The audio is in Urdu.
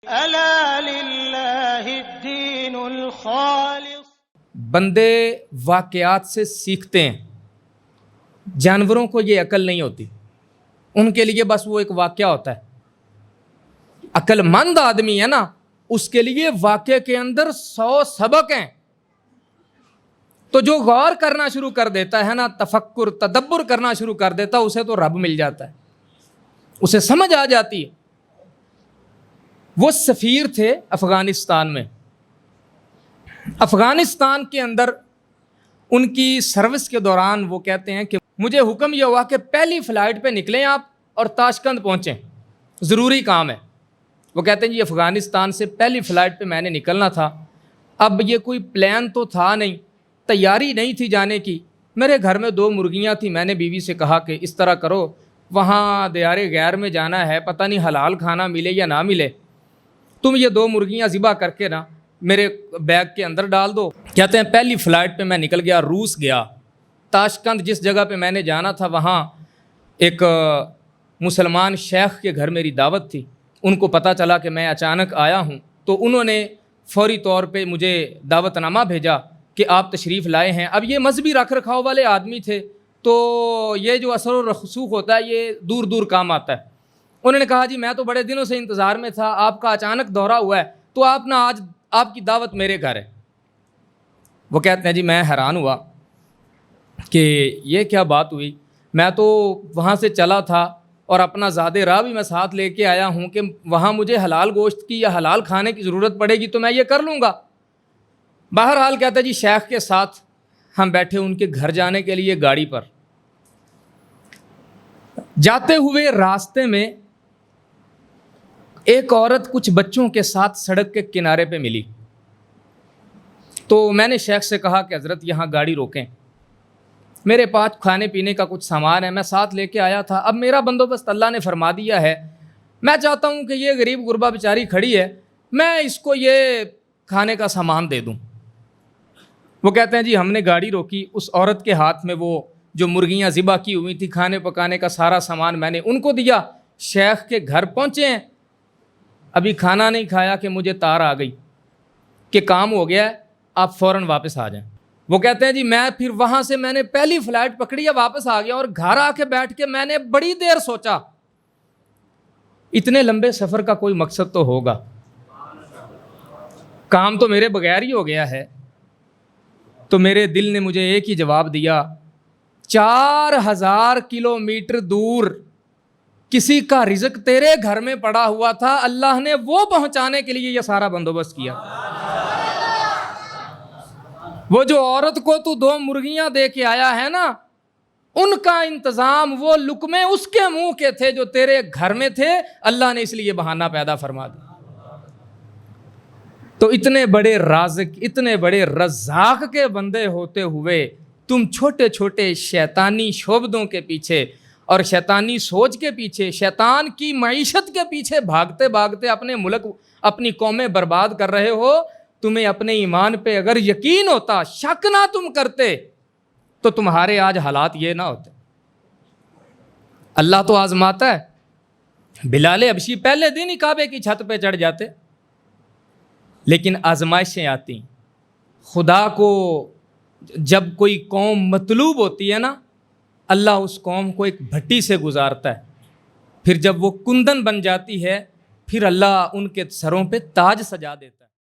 ألا لله الدين الخالص. بندے واقعات سے سیکھتے ہیں. جانوروں کو یہ عقل نہیں ہوتی، ان کے لیے بس وہ ایک واقعہ ہوتا ہے. عقل مند آدمی ہے نا، اس کے لیے واقعے کے اندر 100 سبق ہیں. تو جو غور کرنا شروع کر دیتا ہے نا، تفکر تدبر کرنا شروع کر دیتا ہے، اسے تو رب مل جاتا ہے، اسے سمجھ آ جاتی ہے. وہ سفیر تھے افغانستان میں. افغانستان کے اندر ان کی سروس کے دوران وہ کہتے ہیں کہ مجھے حکم یہ ہوا کہ پہلی فلائٹ پہ نکلیں آپ اور تاشقند پہنچیں، ضروری کام ہے. وہ کہتے ہیں جی افغانستان سے پہلی فلائٹ پہ میں نے نکلنا تھا. اب یہ کوئی پلان تو تھا نہیں، تیاری نہیں تھی جانے کی. میرے گھر میں 2 مرغیاں تھیں. میں نے بیوی سے کہا کہ اس طرح کرو، وہاں دیار غیر میں جانا ہے، پتہ نہیں حلال کھانا ملے یا نہ ملے، تم یہ 2 مرغیاں ذبح کر کے نا میرے بیگ کے اندر ڈال دو. کہتے ہیں پہلی فلائٹ پہ میں نکل گیا، روس گیا. تاشقند جس جگہ پہ میں نے جانا تھا، وہاں ایک مسلمان شیخ کے گھر میری دعوت تھی. ان کو پتہ چلا کہ میں اچانک آیا ہوں، تو انہوں نے فوری طور پہ مجھے دعوت نامہ بھیجا کہ آپ تشریف لائے ہیں. اب یہ مذہبی رکھ رکھاؤ والے آدمی تھے، تو یہ جو اثر و رسوخ ہوتا ہے یہ دور دور کام آتا ہے. انہوں نے کہا جی میں تو بڑے دنوں سے انتظار میں تھا، آپ کا اچانک دورہ ہوا ہے، تو آپ نا آج آپ کی دعوت میرے گھر ہے. وہ کہتے ہیں جی میں حیران ہوا کہ یہ کیا بات ہوئی. میں تو وہاں سے چلا تھا اور اپنا زاد راہ بھی میں ساتھ لے کے آیا ہوں کہ وہاں مجھے حلال گوشت کی یا حلال کھانے کی ضرورت پڑے گی تو میں یہ کر لوں گا. بہرحال کہتا ہے جی شیخ کے ساتھ ہم بیٹھے ان کے گھر جانے کے لیے گاڑی پر. جاتے ہوئے راستے میں ایک عورت کچھ بچوں کے ساتھ سڑک کے کنارے پہ ملی. تو میں نے شیخ سے کہا کہ حضرت یہاں گاڑی روکیں، میرے پاس کھانے پینے کا کچھ سامان ہے، میں ساتھ لے کے آیا تھا. اب میرا بندوبست اللہ نے فرما دیا ہے، میں چاہتا ہوں کہ یہ غریب غربا بیچاری کھڑی ہے، میں اس کو یہ کھانے کا سامان دے دوں. وہ کہتے ہیں جی ہم نے گاڑی روکی. اس عورت کے ہاتھ میں وہ جو مرغیاں ذبح کی ہوئی تھی، کھانے پکانے کا سارا سامان میں نے ان کو دیا. شیخ کے گھر پہنچے ہیں، ابھی کھانا نہیں کھایا کہ مجھے تار آ گئی کہ کام ہو گیا ہے، آپ فوراً واپس آ جائیں. وہ کہتے ہیں جی میں پھر وہاں سے میں نے پہلی فلائٹ پکڑی ہے، واپس آ گیا اور گھر آ کے بیٹھ کے میں نے بڑی دیر سوچا اتنے لمبے سفر کا کوئی مقصد تو ہوگا، کام تو میرے بغیر ہی ہو گیا ہے. تو میرے دل نے مجھے ایک ہی جواب دیا، 4000 کلومیٹر دور کسی کا رزق تیرے گھر میں پڑا ہوا تھا، اللہ نے وہ پہنچانے کے لیے یہ سارا بندوبست کیا. وہ جو عورت کو تو 2 مرغیاں دے کے آیا ہے نا، ان کا انتظام، وہ لقمے اس کے منہ کے تھے جو تیرے گھر میں تھے، اللہ نے اس لیے بہانہ پیدا فرما دیا. تو اتنے بڑے رازق، اتنے بڑے رزاق کے بندے ہوتے ہوئے تم چھوٹے چھوٹے شیطانی شعبدوں کے پیچھے اور شیطانی سوچ کے پیچھے، شیطان کی معیشت کے پیچھے بھاگتے بھاگتے اپنے ملک، اپنی قومیں برباد کر رہے ہو. تمہیں اپنے ایمان پہ اگر یقین ہوتا، شک نہ تم کرتے، تو تمہارے آج حالات یہ نہ ہوتے. اللہ تو آزماتا ہے. بلال حبشی پہلے دن ہی کعبے کی چھت پہ چڑھ جاتے، لیکن آزمائشیں آتی. خدا کو جب کوئی قوم مطلوب ہوتی ہے نا، اللہ اس قوم کو ایک بھٹی سے گزارتا ہے. پھر جب وہ کندن بن جاتی ہے، پھر اللہ ان کے سروں پہ تاج سجا دیتا ہے.